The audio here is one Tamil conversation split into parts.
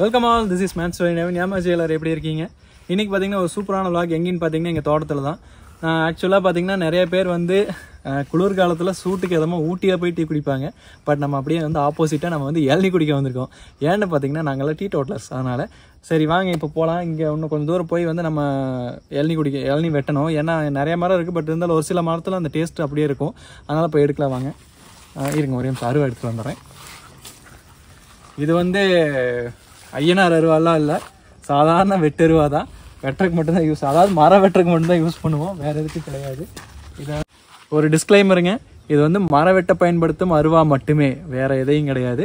Welcome all, this is man story நேவன். எல்லாரும் எப்படி இருக்கீங்க? இன்றைக்கி பார்த்தீங்கன்னா ஒரு சூப்பரான விளாக். எங்கேன்னு பார்த்தீங்கன்னா எங்கள் தோட்டத்தில் தான். ஆக்சுவலாக பார்த்தீங்கன்னா நிறைய பேர் வந்து குளிர்காலத்தில் சூட்டுக்கு எதமாக ஊட்டியாக போய் டீ குடிப்பாங்க. பட் நம்ம அப்படியே வந்து ஆப்போசிட்டாக நம்ம வந்து இளநீ குடிக்க வந்திருக்கோம். ஏன்னு பார்த்தீங்கன்னா நாங்கள்லாம் டீ டோட்டலர்ஸ். அதனால் சரி வாங்க இப்போ போகலாம். இங்கே இன்னும் கொஞ்சம் தூரம் போய் வந்து நம்ம இளநீ வெட்டணும். ஏன்னா நிறைய மரம் இருக்குது, பட் இருந்தாலும் ஒரு சில மரத்தில் அந்த டேஸ்ட் அப்படியே இருக்கும். அதனால் போய் எடுக்கலாம் வாங்க. இருங்க ஒரே நிமிஷம் அருவா எடுத்துகிட்டு வந்துடுறேன். இது வந்து ஐயனார் அருவாலாம் இல்லை, சாதாரண வெட்டருவா தான். வெட்டுறதுக்கு மட்டும்தான் யூஸ், அதாவது மரம் வெட்டுறதுக்கு மட்டும்தான் யூஸ் பண்ணுவோம், வேறு எதுக்கு கிடையாது. இதை ஒரு டிஸ்க்ளைமருங்க, இது வந்து மரம் வெட்ட பயன்படுத்தும் அருவா மட்டுமே, வேறு எதையும் கிடையாது.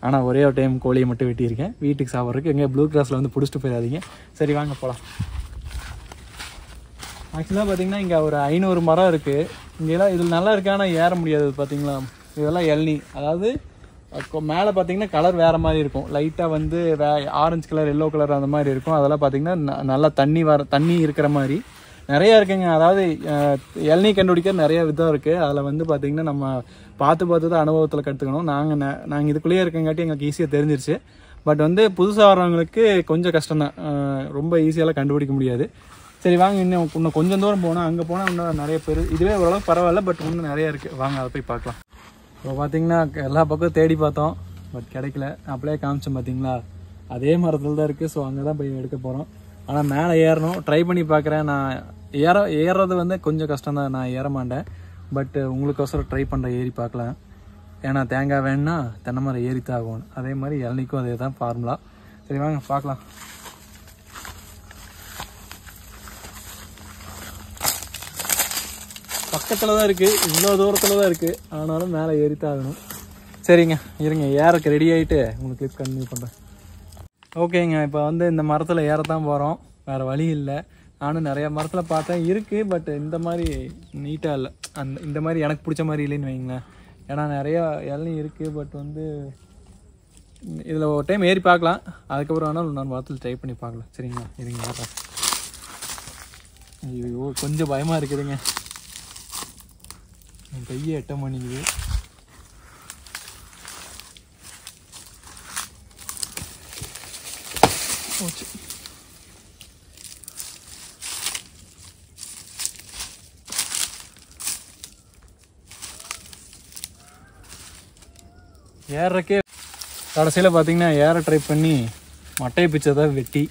ஆனால் ஒரே ஒரு டைம் கோழியை மட்டும் வெட்டியிருக்கேன் வீட்டுக்கு சாப்பிட்றதுக்கு. எங்கே ப்ளூ கிராஸில் வந்து பிடிச்சிட்டு போயிடாதீங்க. சரி வாங்க போகலாம். ஆக்சுவலாக பார்த்தீங்கன்னா இங்கே ஒரு 500 மரம் இருக்குது. இங்கெல்லாம் இதில் நல்லா இருக்கு, ஆனால் ஏற முடியாது. பார்த்தீங்களா, இதெல்லாம் இளநீ. அதாவது மேலே பார்த்தீங்கன்னா கலர் வேறு மாதிரி இருக்கும். லைட்டாக வந்து ஆரஞ்சு கலர், எல்லோ கலர் அந்த மாதிரி இருக்கும். அதெல்லாம் பார்த்தீங்கன்னா நல்லா தண்ணி இருக்கிற மாதிரி நிறையா இருக்குங்க. அதாவது இளநீ கண்டுபிடிக்க நிறைய விதம் இருக்குது. அதில் வந்து பார்த்திங்கன்னா நம்ம பார்த்து தான் அனுபவத்தில் கற்றுக்கணும். நாங்கள் இதுக்குள்ளேயே இருக்கங்காட்டி எங்களுக்கு ஈஸியாக தெரிஞ்சிருச்சு. பட் வந்து புதுசாக வர்றவங்களுக்கு கொஞ்சம் கஷ்டம்தான், ரொம்ப ஈஸியாலாம் கண்டுபிடிக்க முடியாது. சரி வாங்க, இன்னும் கொஞ்சம் தூரம் போனால், அங்கே போனால் இன்னும் நிறைய பேர். இதுவே ஓரளவுக்கு பரவாயில்ல, பட் இன்னும் நிறையா இருக்குது. வாங்க அதை போய் பார்க்கலாம். இப்போ பார்த்தீங்கன்னா எல்லா பக்கம் தேடி பார்த்தோம், பட் கிடைக்கல. அப்படியே காமிச்சோம் பார்த்தீங்களா, அதே மரத்தில் தான் இருக்குது. ஸோ அங்கே தான் போய் எடுக்க போகிறோம். ஆனால் மேலே ஏறணும், ட்ரை பண்ணி பார்க்குறேன். நான் ஏறுறது வந்து கொஞ்சம் கஷ்டம் தான், நான் ஏற மாட்டேன். பட் உங்களுக்கோசரம் ட்ரை பண்ணுற, ஏறி பார்க்கலாம். ஏன்னா தேங்காய் வேணுன்னா தென்னை மரம் ஏறித்தான் ஆகும். அதே மாதிரி இளநீக்கும் அதே தான் ஃபார்முலா. சரி வாங்க பார்க்கலாம். பக்கத்தில் தான் இருக்குது, இவ்வளோ தூரத்தில் தான் இருக்குது. ஆனாலும் மேலே ஏறித்தான் ஆகணும். சரிங்க இருங்க, ஏறக்கு ரெடி ஆகிட்டு உங்களுக்கு கிளிப் கண்டினியூ பண்ணுறேன். ஓகேங்க, இப்போ வந்து இந்த மரத்தில் ஏறத்தான் போகிறோம், வேறு வழி இல்லை. நானும் நிறையா மரத்தில் பார்த்தேன், இருக்குது. பட் இந்த மாதிரி நீட்டாக இல்லை, இந்த மாதிரி எனக்கு பிடிச்ச மாதிரி இல்லைன்னு வைங்களேன். ஏன்னா நிறையா இளநீ இருக்குது. பட் வந்து இதில் ஒரு டைம் ஏறி பார்க்கலாம், அதுக்கப்புறம் வேணாலும் நான் மரத்தில் ட்ரை பண்ணி பார்க்கலாம். சரிங்களா இருங்க ஏறேன். ஐயோ கொஞ்சம் பயமாக இருக்குதுங்க, என் கையை எட்ட மாட்டேங்குது. ஏறக்கே கடைசியில் பார்த்தீங்கன்னா ஏற ட்ரை பண்ணி மட்டையை பிச்சதான் வெட்டி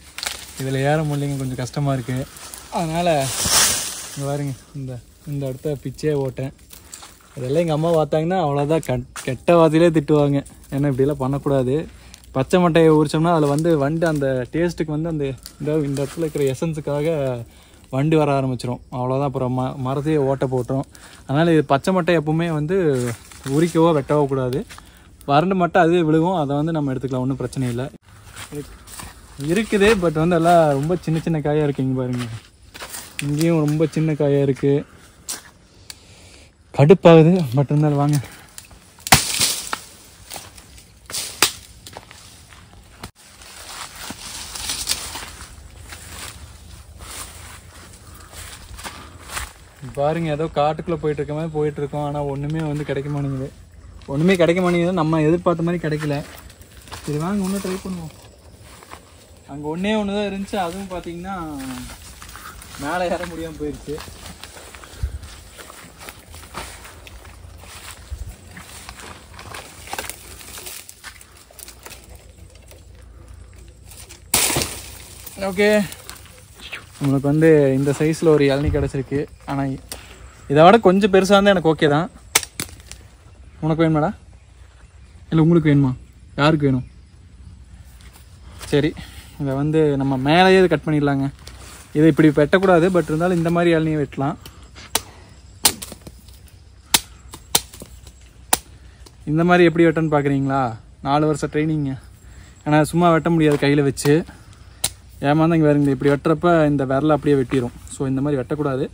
இதில் ஏற முடியலைங்க, கொஞ்சம் கஷ்டமாக இருக்குது. அதனால் இங்கே பாருங்க, இந்த இடத்த பிச்சே ஓட்டேன். இதெல்லாம் எங்கள் அம்மா பார்த்தாங்கன்னா அவ்வளோதான் கெட்ட வார்த்தையிலே திட்டுவாங்க. ஏன்னா இப்படிலாம் பண்ணக்கூடாது. பச்சை மட்டையை உரிச்சோம்னா அதில் வந்து வண்டு அந்த டேஸ்ட்டுக்கு வந்து இந்த இடத்துல இருக்கிற எசன்ஸுக்காக வண்டு வர ஆரம்பிச்சிடும். அவ்வளோதான், அப்புறம் மரத்தையே ஓட்ட போட்டுரும். அதனால் இது பச்சை மட்டை எப்பவுமே வந்து உரிக்கவோ வெட்டவோ கூடாது. வறண்டு மட்டும் அதுவே விழுகும், அதை வந்து நம்ம எடுத்துக்கலாம், ஒன்றும் பிரச்சனை இல்லை. இருக்குது. பட் வந்து எல்லாம் ரொம்ப சின்ன காயாக இருக்குது. இங்கே பாருங்க, இங்கேயும் ரொம்ப சின்ன காயாக இருக்குது, கடுப்பாகுது. பட் இருந்தாலும் வாங்க. பாருங்க, ஏதோ காட்டுக்குள்ளே போயிட்டு இருக்க மாதிரி போயிட்டுருக்கோம். ஆனால் ஒன்றுமே வந்து கிடைக்க மாட்டேங்குது, நம்ம எதிர்பார்த்த மாதிரி கிடைக்கல. சரி வாங்க ஒன்றும் ட்ரை பண்ணுவோம். அங்கே ஒன்றே ஒன்று தான் இருந்துச்சு, அதுவும் பார்த்தீங்கன்னா மேலே ஏற முடியாமல் போயிடுச்சு. ஓகே, நம்மளுக்கு வந்து இந்த சைஸில் ஒரு இளநீ கிடச்சிருக்கு. ஆனால் இதை விட கொஞ்சம் பெருசாக இருந்தால் எனக்கு ஓகே தான். உனக்கு வேணுமாடா, இல்லை உங்களுக்கு வேணுமா, யாருக்கு வேணும்? சரி, இதை வந்து நம்ம மேலேயே கட் பண்ணிடலாங்க. இதை இப்படி வெட்டக்கூடாது, பட் இருந்தாலும் இந்த மாதிரி இளநியை வெட்டலாம். இந்த மாதிரி எப்படி வெட்டன்னு பார்க்குறீங்களா? 4 வருஷம் ட்ரைனிங்க. ஏன்னா சும்மா வெட்ட முடியாது கையில் வச்சு. ஏமாந்தாங்க வேறுங்க, இப்படி வெட்டுறப்ப இந்த விரலை அப்படியே வெட்டிடும். ஸோ இந்த மாதிரி வெட்டக்கூடாது.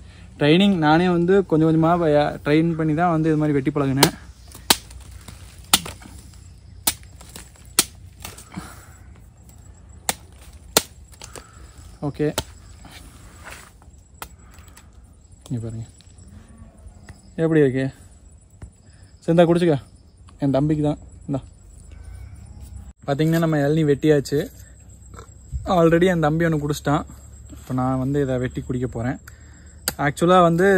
ட்ரைனிங் நானே வந்து கொஞ்சம் கொஞ்சமாக ட்ரெயின் பண்ணி தான் வந்து இது மாதிரி வெட்டி பழகினேன். ஓகே, இங்கே பாருங்க எப்படி இருக்கு. சேர்ந்தா குடிச்சுக்க, என் தம்பிக்கு தான். இந்தா பார்த்தீங்கன்னா நம்ம இளநீ வெட்டியாச்சு. ஆல்ரெடி என் தம்பி ஒன்று குடிச்சிட்டான். இப்போ நான் வந்து இதை வெட்டி குடிக்க போகிறேன். ஆக்சுவலாக வந்து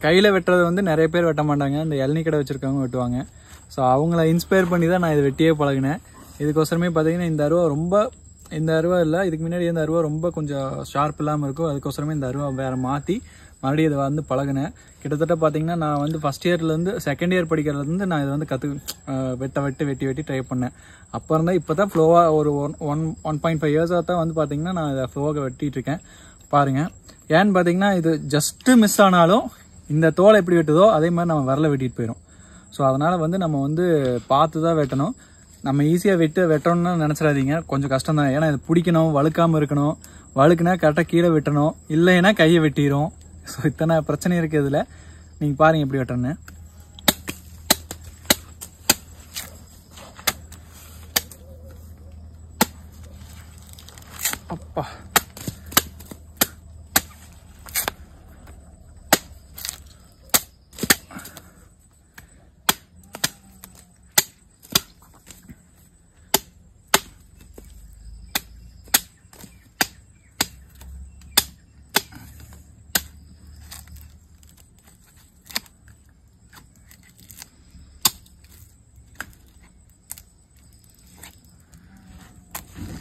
கையில் வெட்டுறது வந்து நிறைய பேர் வெட்ட மாட்டாங்க, இந்த இளநீ கடை வச்சுருக்கவங்க வெட்டுவாங்க. ஸோ அவங்கள இன்ஸ்பயர் பண்ணி தான் நான் இதை வெட்டியே பழகினேன். இதுக்கோசரமே பார்த்தீங்கன்னா இந்த அருவா ரொம்ப, இந்த அருவா இல்லை, இதுக்கு முன்னாடி இந்த அருவா ரொம்ப கொஞ்சம் ஷார்ப் இல்லாமல் இருக்கும். அதுக்கோசரமே இந்த அருவா வேறு மாற்றி மறுபடியும் இதை வந்து பழகினேன். கிட்டத்தட்ட பார்த்தீங்கன்னா நான் வந்து ஃபஸ்ட் இயர்லேருந்து செகண்ட் இயர் படிக்கிறதுலேருந்து நான் இதை வந்து வெட்டி ட்ரை பண்ணேன். அப்போ இருந்தால் இப்போ தான் ஃப்ளோவாக ஒரு 1.5 இயர்ஸாக தான் வந்து பார்த்தீங்கன்னா நான் இதை ஃப்ளோவாக வெட்டிகிட்டு இருக்கேன். பாருங்கள், ஏன்னு பார்த்தீங்கன்னா இது ஜஸ்ட்டு மிஸ் ஆனாலும் இந்த தோலை எப்படி வெட்டுதோ அதே மாதிரி நம்ம விரல வெட்டிட்டு போயிடும். ஸோ அதனால் வந்து நம்ம வந்து பார்த்து தான் வெட்டணும். நம்ம ஈஸியாக வெட்டணும்னு நினச்சிடாதீங்க, கொஞ்சம் கஷ்டம் தான். ஏன்னா இது பிடிக்கணும், வழுக்காமல் இருக்கணும். வழுக்குனா கரெக்டாக கீழே வெட்டணும், இல்லைன்னா கையை வெட்டிடும். ஸோ இத்தனை பிரச்சனை இருக்குது இதில். நீங்கள் பாருங்கள் எப்படி வெட்டணுன்னு. அப்பா,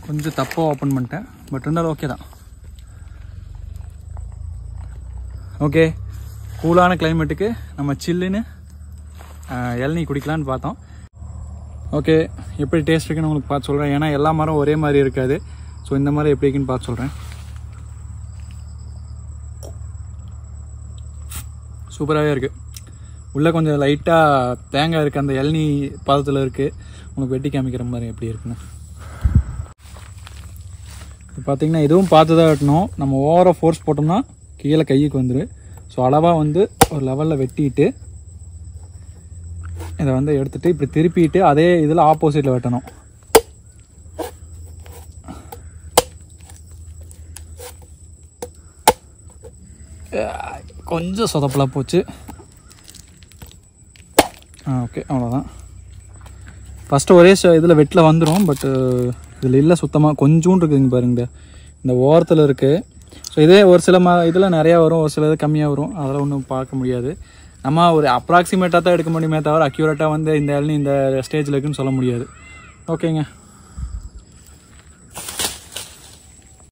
கொஞ்சம் தப்பாக ஓப்பன் பண்ணிட்டேன், பட் இருந்தாலும் ஓகே தான். ஓகே, கூலான கிளைமேட்டுக்கு நம்ம சில்லுன்னு இளநீ குடிக்கலான்னு பார்த்தோம். ஓகே, எப்படி டேஸ்ட் இருக்குன்னு உங்களுக்கு பார்த்து சொல்கிறேன். ஏன்னா எல்லா மரம் ஒரே மாதிரி இருக்காது. ஸோ இந்த மாதிரி எப்படி இருக்குன்னு பார்த்து சொல்கிறேன். சூப்பராகவே இருக்குது. உள்ளே கொஞ்சம் லைட்டாக தேங்காய் இருக்குது, அந்த இளநீ பதத்தில் இருக்குது. உங்களுக்கு வெட்டி காமிக்கிற மாதிரி எப்படி இருக்குன்னு பார்த்தீங்கன்னா இதுவும் பார்த்து தான் வெட்டணும். நம்ம ஓவராக ஃபோர்ஸ் போட்டோம்னா கீழே கைக்கு வந்துடும். ஸோ அளவாக வந்து ஒரு லெவலில் வெட்டிட்டு இதை வந்து எடுத்துகிட்டு இப்படி திருப்பிட்டு அதே இதில் ஆப்போசிட்டில் வெட்டணும். கொஞ்சம் சொதப்பலாக போச்சு. ஓகே, அவ்வளோதான். ஃபஸ்ட்டு ஒரே இதில் வெட்டில் வந்துடும், பட்டு இதில் இல்லை சுத்தமாக. கொஞ்சோண்டு இருக்குதுங்க பாருங்க, இந்த ஓரத்தில் இருக்குது. ஸோ இதே ஒரு சில இதில் நிறையா வரும், ஒரு சில இது கம்மியாக வரும். அதெல்லாம் ஒன்றும் பார்க்க முடியாது. நம்ம ஒரு அப்ராக்சிமேட்டாக தான் எடுக்க முடியுமே தவிர அக்யூரேட்டாக வந்து இந்த இளநீ இந்த ஸ்டேஜில் இருக்குன்னு சொல்ல முடியாது. ஓகேங்க.